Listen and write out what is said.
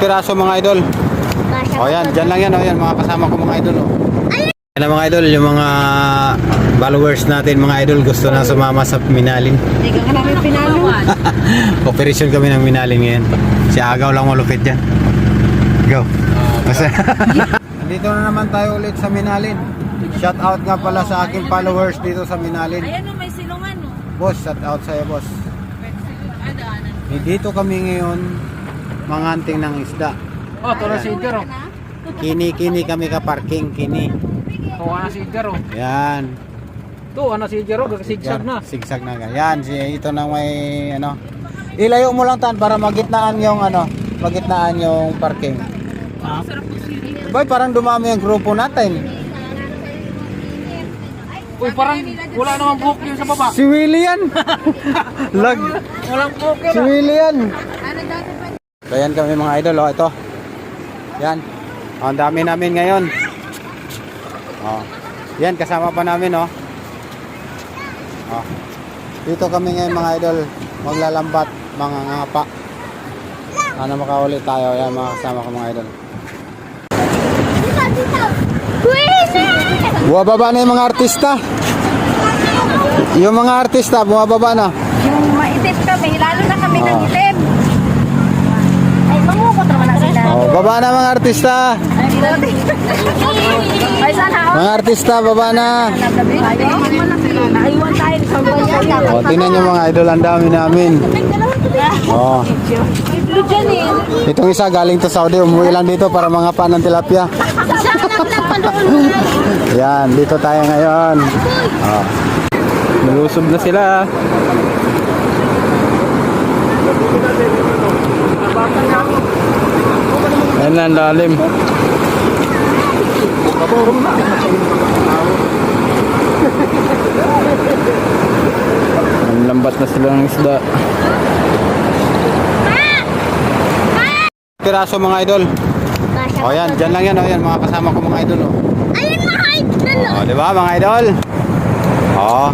Piraso mga idol. O yan, dyan lang yan. O yan, mga kasama ko mga idol. O. Yan mga idol, yung mga followers natin mga idol gusto na sumama sa Minalin. Hindi ka namin pinalo. Operation kami ng Minalin ngayon. Si Agaw lang malupit dyan. Go. Kasi dito na naman tayo ulit sa Minalin. Shout out nga pala sa aking followers dito sa Minalin. Ayan o, may silungan o. Boss, shout out sa'yo boss. Dito kami ngayon manganting ng isda. Oh, ito na si Idgar, oh. Kini kami ka parking, kini. Ito na si Idgar, oh. Yan. Ito, ano si Idgar, oh. Sigsag na. Sigsag na. Yan, ito na may ano. Ilayo mo lang tan para magitnaan yung ano, magitnaan yung parking. Boy, parang dumami ang grupo natin. Uy, parang wala namang buhok yun sa baba. Si Willie yan. Lag. Walang buhok yun, Si ah. Willie yan. So yan kami mga idol, oh, ito. Yan. Oh, ang dami namin ngayon. Oh. Yan, kasama pa namin, oh. Oh. Dito kami ngayon mga idol, maglalambat, mga ngapa. Sana makaulit tayo, yan mga kasama ko mga idol. Bumababa na yung mga artista. Yung mga artista, bumababa na. Yung maitim kami, lalo na kami ng itim. Ay, mamukot naman na sila. Oh, baba na mga artista. Ay, sana ako. Mga artista, baba na. Naiwan tayo sa mga. Oh, tingnan nyo mga idol, ang dami namin. Oh. Itong isa galing to Saudi, umuwi lang dito para mga pan ng tilapia. Yan, dito tayo ngayon. Oh. Nalusob na sila. Ayan na, ang lalim. Ang lambat na sila ng isda. Piraso mga idol. O yan, dyan lang yan. O yan, mga kasama ko mga idol. O. Ayun mga idol. O, diba mga idol? O.